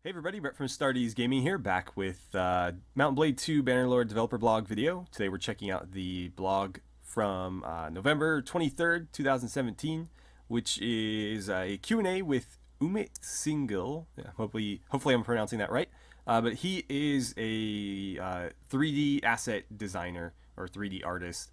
Hey everybody, Brett from AstartesGaming here, back with Mount & Blade 2 Bannerlord developer blog video. Today we're checking out the blog from November 23rd, 2017, which is a Q&A with Ümit Singil. Yeah, hopefully I'm pronouncing that right. But he is a 3D asset designer or 3D artist.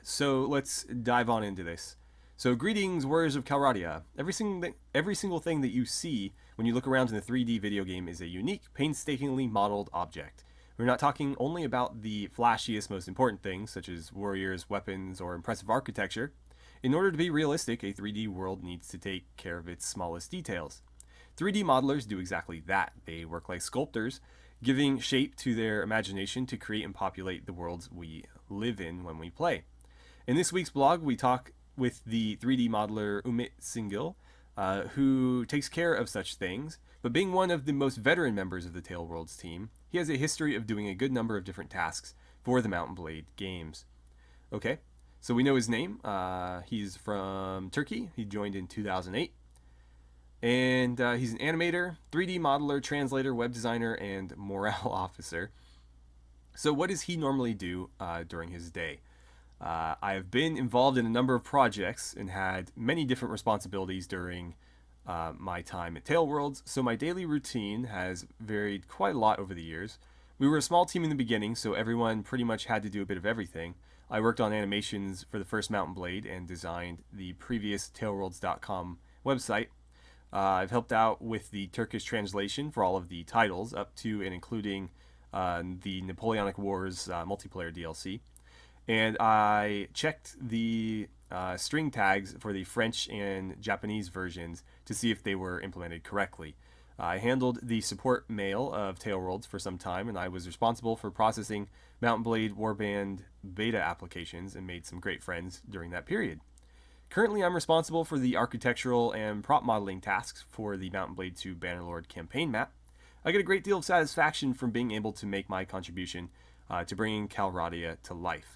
So let's dive on into this. So greetings, warriors of Calradia. Every single thing that you see when you look around in a 3D video game is a unique, painstakingly modeled object. We're not talking only about the flashiest, most important things, such as warriors, weapons, or impressive architecture. In order to be realistic, a 3D world needs to take care of its smallest details. 3D modelers do exactly that. They work like sculptors, giving shape to their imagination to create and populate the worlds we live in when we play. In this week's blog, we talk with the 3D modeler Ümit Singil, who takes care of such things, but being one of the most veteran members of the Tale Worlds team, he has a history of doing a good number of different tasks for the Mount & Blade games. Okay, so we know his name. He's from Turkey. He joined in 2008. And he's an animator, 3D modeler, translator, web designer, and morale officer. So what does he normally do during his day? I have been involved in a number of projects and had many different responsibilities during my time at Tale Worlds, so my daily routine has varied quite a lot over the years. We were a small team in the beginning, so everyone pretty much had to do a bit of everything. I worked on animations for the first Mount & Blade and designed the previous TaleWorlds.com website. I've helped out with the Turkish translation for all of the titles, up to and including the Napoleonic Wars multiplayer DLC. And I checked the string tags for the French and Japanese versions to see if they were implemented correctly. I handled the support mail of Tale Worlds for some time, and I was responsible for processing Mount & Blade Warband beta applications and made some great friends during that period. Currently, I'm responsible for the architectural and prop modeling tasks for the Mount & Blade 2 Bannerlord campaign map. I get a great deal of satisfaction from being able to make my contribution to bringing Calradia to life.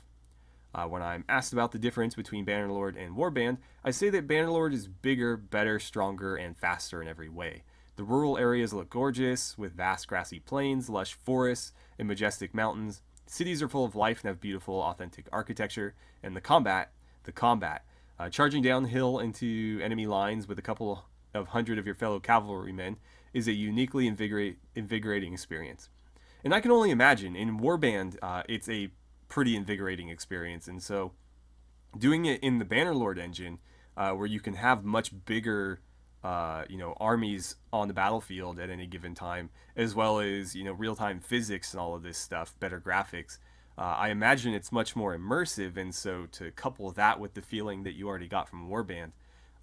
When I'm asked about the difference between Bannerlord and Warband, I say that Bannerlord is bigger, better, stronger, and faster in every way. The rural areas look gorgeous, with vast grassy plains, lush forests, and majestic mountains. Cities are full of life and have beautiful, authentic architecture. And the combat. Charging downhill into enemy lines with a couple of hundred of your fellow cavalrymen is a uniquely invigorating experience. And I can only imagine, in Warband, it's a pretty invigorating experience, and so doing it in the Bannerlord engine, where you can have much bigger armies on the battlefield at any given time, as well as real-time physics and all of this stuff, better graphics, I imagine it's much more immersive. And so to couple that with the feeling that you already got from Warband,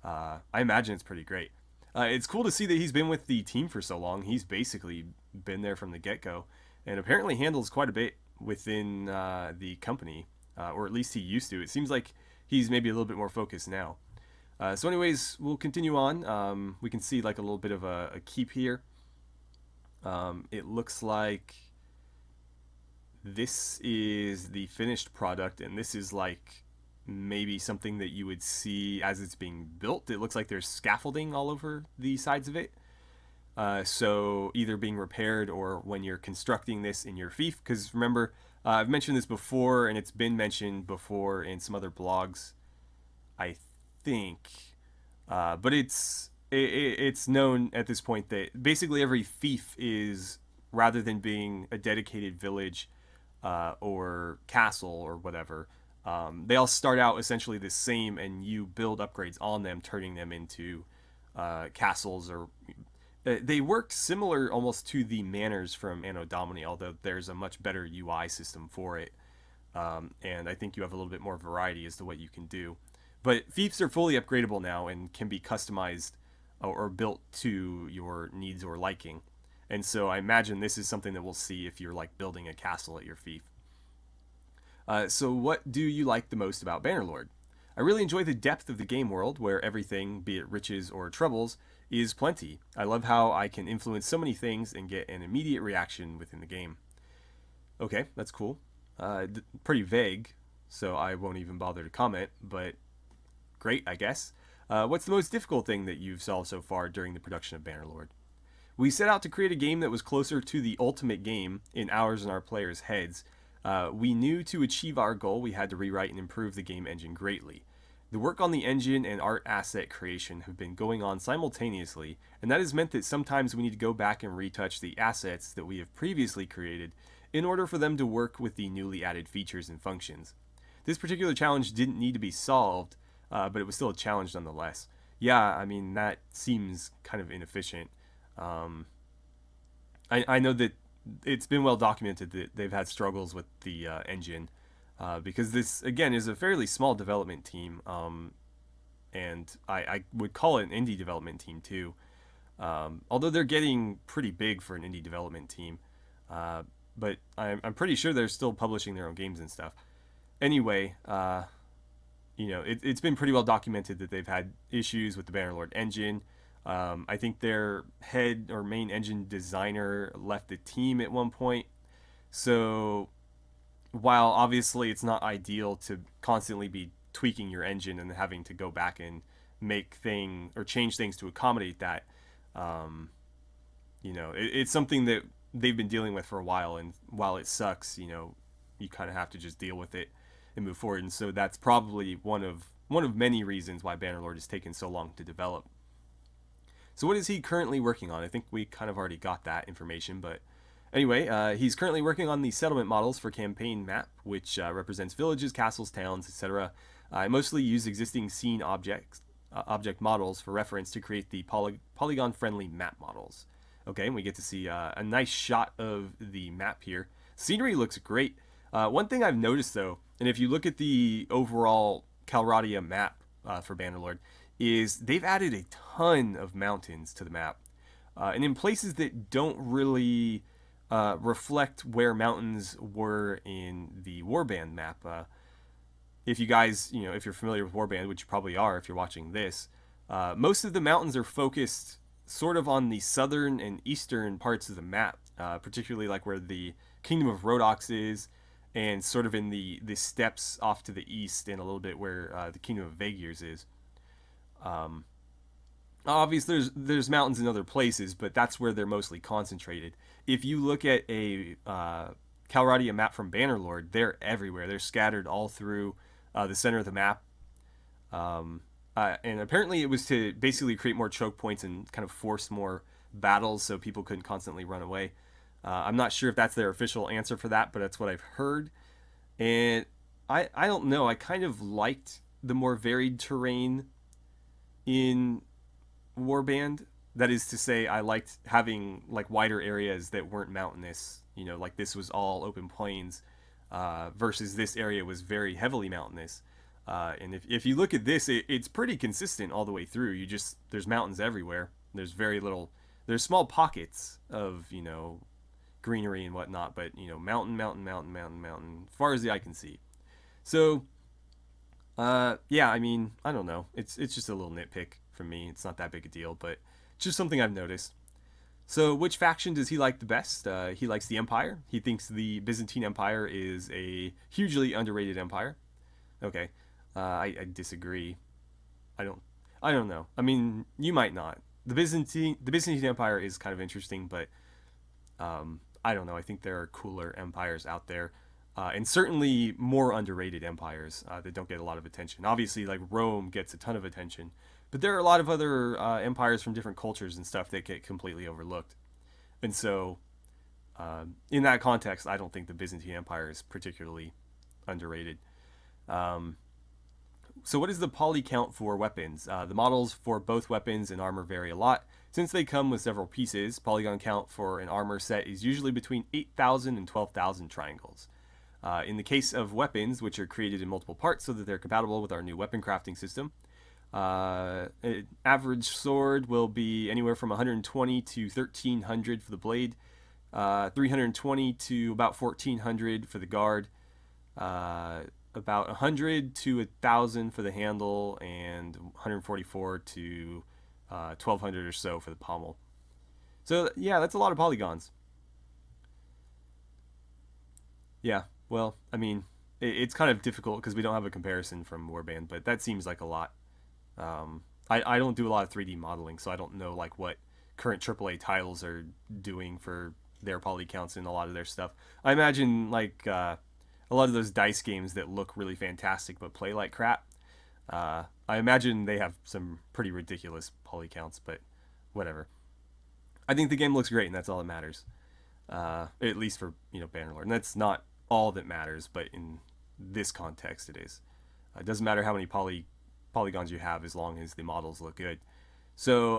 I imagine it's pretty great. It's cool to see that he's been with the team for so long. He's basically been there from the get-go, and apparently handles quite a bit within the company, or at least he used to. It seems like he's maybe a little bit more focused now. So anyways, we'll continue on. We can see like a little bit of a keep here. It looks like this is the finished product, and this is like maybe something that you would see as it's being built. It looks like there's scaffolding all over the sides of it. So either being repaired or when you're constructing this in your fief, because remember, I've mentioned this before, and it's been mentioned before in some other blogs, I think, but it's known at this point that basically every fief is, rather than being a dedicated village or castle or whatever, they all start out essentially the same, and you build upgrades on them, turning them into castles. Or they work similar almost to the manors from Anno Domini, although there's a much better UI system for it. And I think you have a little bit more variety as to what you can do. But fiefs are fully upgradable now and can be customized or built to your needs or liking. And so I imagine this is something that we'll see if you're like building a castle at your fief. So what do you like the most about Bannerlord? I really enjoy the depth of the game world, where everything, be it riches or troubles, is plenty. I love how I can influence so many things and get an immediate reaction within the game. Okay, that's cool. Pretty vague, so I won't even bother to comment, but great, I guess. What's the most difficult thing that you've solved so far during the production of Bannerlord? We set out to create a game that was closer to the ultimate game in ours and our players' heads. We knew to achieve our goal, we had to rewrite and improve the game engine greatly. The work on the engine and art asset creation have been going on simultaneously, and that has meant that sometimes we need to go back and retouch the assets that we have previously created in order for them to work with the newly added features and functions. This particular challenge didn't need to be solved, but it was still a challenge nonetheless. Yeah, I mean, that seems kind of inefficient. I know that it's been well documented that they've had struggles with the engine, because this, again, is a fairly small development team, and I would call it an indie development team too, although they're getting pretty big for an indie development team, but I'm pretty sure they're still publishing their own games and stuff. Anyway, it's been pretty well documented that they've had issues with the Bannerlord engine. I think their head or main engine designer left the team at one point. So while obviously it's not ideal to constantly be tweaking your engine and having to go back and make things or change things to accommodate that, it's something that they've been dealing with for a while, and while it sucks, you kind of have to just deal with it and move forward. And so that's probably one of many reasons why Bannerlord has taken so long to develop. So what is he currently working on? I think we kind of already got that information, but anyway, he's currently working on the settlement models for campaign map, which represents villages, castles, towns, etc. I mostly use existing scene object models for reference to create the polygon-friendly map models. Okay, and we get to see a nice shot of the map here. Scenery looks great. One thing I've noticed, though, and if you look at the overall Calradia map for Bannerlord, is they've added a ton of mountains to the map. And in places that don't really reflect where mountains were in the Warband map. If you guys, if you're familiar with Warband, which you probably are if you're watching this, most of the mountains are focused sort of on the southern and eastern parts of the map, particularly like where the Kingdom of Rhodox is, and sort of in the steppes off to the east, and a little bit where the Kingdom of Vaegirs is. Obviously there's mountains in other places, but that's where they're mostly concentrated. If you look at a Calradia map from Bannerlord, they're everywhere. They're scattered all through the center of the map. And apparently it was to basically create more choke points and kind of force more battles so people couldn't constantly run away. I'm not sure if that's their official answer for that, but that's what I've heard. And I don't know. I kind of liked the more varied terrain in Warband. That is to say, I liked having like wider areas that weren't mountainous. Like this was all open plains, versus this area was very heavily mountainous. And if you look at this, it's pretty consistent all the way through. There's mountains everywhere. There's there's small pockets of, greenery and whatnot, but, mountain, mountain, mountain, mountain, mountain, as far as the eye can see. So, yeah, I mean, I don't know. It's just a little nitpick from me. It's not that big a deal, but just something I've noticed. So, which faction does he like the best? He likes the Empire. He thinks the Byzantine Empire is a hugely underrated empire. Okay, I disagree. I don't know. I mean, you might not. The Byzantine Empire is kind of interesting, but I don't know. I think there are cooler empires out there, and certainly more underrated empires that don't get a lot of attention. Obviously, like Rome gets a ton of attention, but there are a lot of other empires from different cultures and stuff that get completely overlooked. And so, in that context, I don't think the Byzantine Empire is particularly underrated. So what is the poly count for weapons? The models for both weapons and armor vary a lot. Since they come with several pieces, polygon count for an armor set is usually between 8,000 and 12,000 triangles. In the case of weapons, which are created in multiple parts so that they're compatible with our new weapon crafting system, an average sword will be anywhere from 120 to 1,300 for the blade, 320 to about 1,400 for the guard, about 100 to 1,000 for the handle, and 144 to 1,200 or so for the pommel. So yeah, that's a lot of polygons. Yeah, well, I mean, it's kind of difficult because we don't have a comparison from Warband, but that seems like a lot. I don't do a lot of 3D modeling, so I don't know like what current AAA titles are doing for their poly counts and a lot of their stuff. I imagine like a lot of those dice games that look really fantastic but play like crap. I imagine they have some pretty ridiculous poly counts, but whatever. I think the game looks great, and that's all that matters. At least for Bannerlord, and that's not all that matters, but in this context, it is. It doesn't matter how many polygons you have as long as the models look good. So,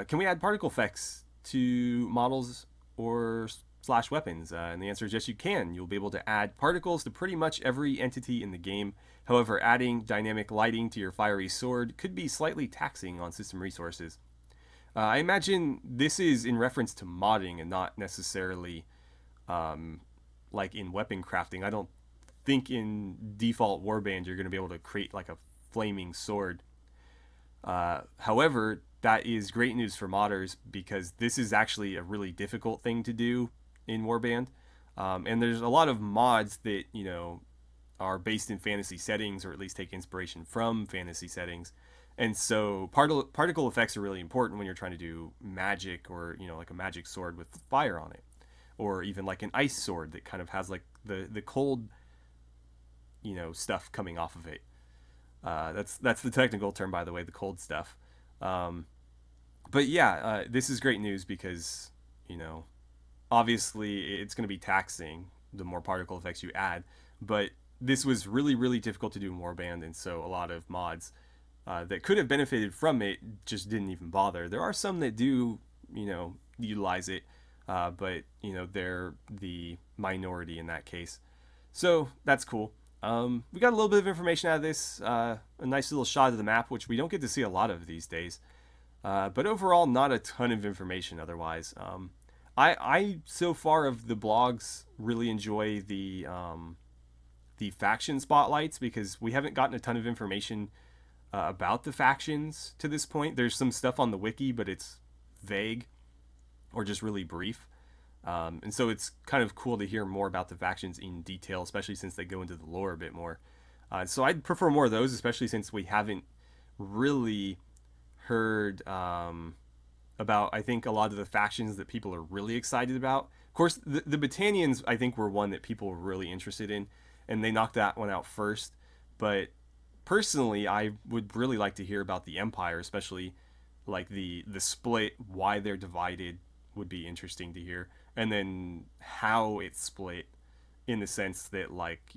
can we add particle effects to models or / weapons? And the answer is yes, you can. You'll be able to add particles to pretty much every entity in the game. However, adding dynamic lighting to your fiery sword could be slightly taxing on system resources. I imagine this is in reference to modding and not necessarily like in weapon crafting. I don't think in default warband you're going to be able to create like a flaming sword. However, that is great news for modders because this is actually a really difficult thing to do in warband. And there's a lot of mods that, are based in fantasy settings or at least take inspiration from fantasy settings. And so particle effects are really important when you're trying to do magic or, like a magic sword with fire on it. Or even like an ice sword that kind of has like the cold, stuff coming off of it. That's the technical term, by the way, the cold stuff. But yeah, this is great news because, obviously it's going to be taxing the more particle effects you add. But this was really, really difficult to do in warband, and so a lot of mods that could have benefited from it just didn't even bother. There are some that do, utilize it, but, they're the minority in that case. So that's cool. We got a little bit of information out of this, a nice little shot of the map, which we don't get to see a lot of these days. But overall, not a ton of information otherwise. I so far of the blogs really enjoy the faction spotlights because we haven't gotten a ton of information about the factions to this point. There's some stuff on the wiki, but it's vague or just really brief. And so it's kind of cool to hear more about the factions in detail, especially since they go into the lore a bit more. So I'd prefer more of those, especially since we haven't really heard about, I think, a lot of the factions that people are really excited about. Of course, the Battanians, I think, were one that people were really interested in, and they knocked that one out first. But personally, I would really like to hear about the Empire, especially like the split, why they're divided would be interesting to hear. And then how it's split in the sense that, like,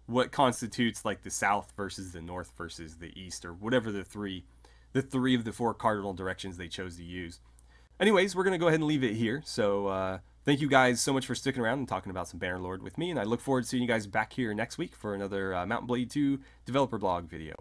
what constitutes like the South versus the North versus the East, or whatever the three of the 4 cardinal directions they chose to use. Anyways, we're going to go ahead and leave it here. So thank you guys so much for sticking around and talking about some Bannerlord with me, and I look forward to seeing you guys back here next week for another Mount & Blade 2 developer blog video.